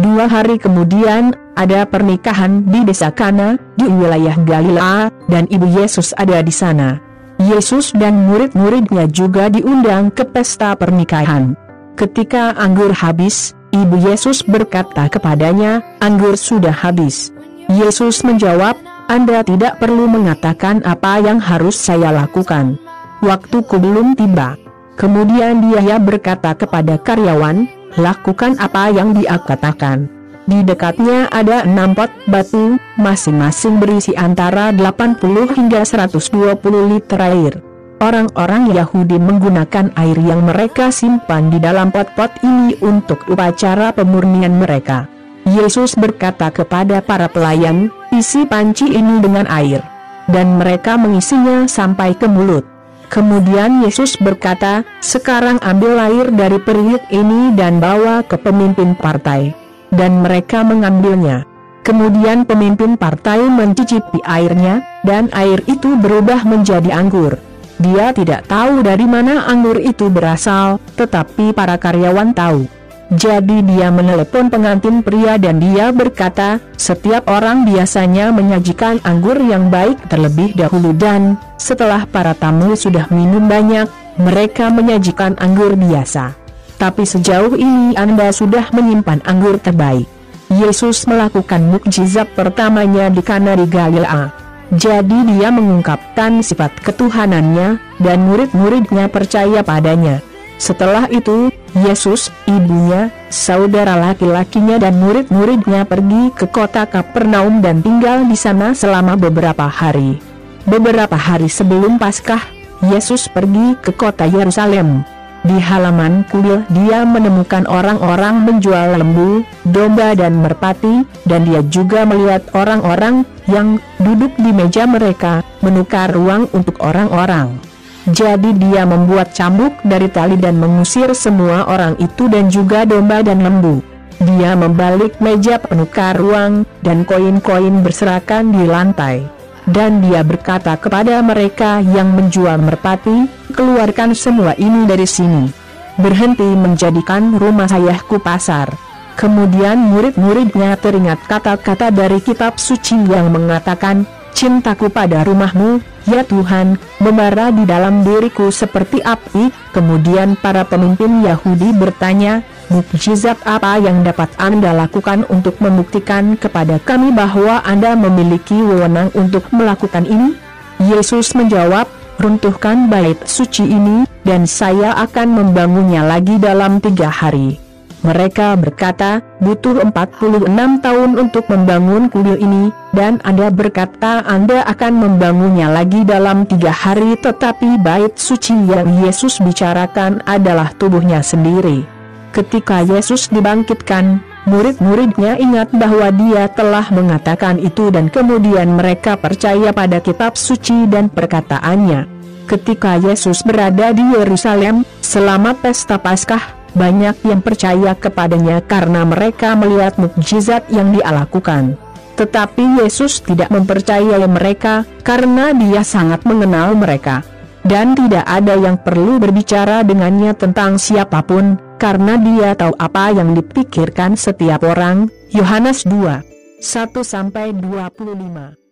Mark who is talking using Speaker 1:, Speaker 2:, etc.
Speaker 1: 2 hari kemudian, ada pernikahan di desa Kana, di wilayah Galilea, dan ibu Yesus ada di sana. Yesus dan murid-muridnya juga diundang ke pesta pernikahan. Ketika anggur habis, ibu Yesus berkata kepadanya, "Anggur sudah habis." Yesus menjawab, "Anda tidak perlu mengatakan apa yang harus saya lakukan. Waktuku belum tiba." Kemudian dia berkata kepada karyawan, "Lakukan apa yang dia katakan." Di dekatnya ada 6 pot batu, masing-masing berisi antara 80 hingga 120 liter air. Orang-orang Yahudi menggunakan air yang mereka simpan di dalam pot-pot ini untuk upacara pemurnian mereka. Yesus berkata kepada para pelayan, "Isi panci ini dengan air." Dan mereka mengisinya sampai ke mulut. Kemudian Yesus berkata, "Sekarang ambil air dari periuk ini dan bawa ke pemimpin partai." Dan mereka mengambilnya. Kemudian pemimpin partai mencicipi airnya, dan air itu berubah menjadi anggur. Dia tidak tahu dari mana anggur itu berasal, tetapi para karyawan tahu. Jadi dia menelepon pengantin pria dan dia berkata, "Setiap orang biasanya menyajikan anggur yang baik terlebih dahulu dan, setelah para tamu sudah minum banyak, mereka menyajikan anggur biasa. Tapi sejauh ini Anda sudah menyimpan anggur terbaik." Yesus melakukan mukjizat pertamanya di Kana di Galilea. Jadi dia mengungkapkan sifat ketuhanannya, dan murid-muridnya percaya padanya. Setelah itu, Yesus, ibunya, saudara laki-lakinya dan murid-muridnya pergi ke kota Kapernaum dan tinggal di sana selama beberapa hari. Beberapa hari sebelum Paskah, Yesus pergi ke kota Yerusalem. Di halaman kuil dia menemukan orang-orang menjual lembu, domba dan merpati, dan dia juga melihat orang-orang yang duduk di meja mereka, menukar uang untuk orang-orang. Jadi dia membuat cambuk dari tali dan mengusir semua orang itu dan juga domba dan lembu. Dia membalik meja penukar uang, dan koin-koin berserakan di lantai. Dan dia berkata kepada mereka yang menjual merpati, "Keluarkan semua ini dari sini. Berhenti menjadikan rumah sayahku pasar." Kemudian murid-muridnya teringat kata-kata dari kitab suci yang mengatakan, "Cintaku pada rumahmu, ya Tuhan, membara di dalam diriku seperti api." Kemudian para pemimpin Yahudi bertanya, "Mukjizat apa yang dapat Anda lakukan untuk membuktikan kepada kami bahwa Anda memiliki wewenang untuk melakukan ini?" Yesus menjawab, "Runtuhkan bait suci ini, dan saya akan membangunnya lagi dalam 3 hari." Mereka berkata, "Butuh 46 tahun untuk membangun kuil ini, dan Anda berkata Anda akan membangunnya lagi dalam 3 hari." Tetapi bait suci yang Yesus bicarakan adalah tubuhnya sendiri. Ketika Yesus dibangkitkan, murid-muridnya ingat bahwa dia telah mengatakan itu dan kemudian mereka percaya pada kitab suci dan perkataannya. Ketika Yesus berada di Yerusalem, selama pesta Paskah, banyak yang percaya kepadanya karena mereka melihat mukjizat yang dia lakukan. Tetapi Yesus tidak mempercayai mereka, karena dia sangat mengenal mereka. Dan tidak ada yang perlu berbicara dengannya tentang siapapun, karena dia tahu apa yang dipikirkan setiap orang. Yohanes 2:1-25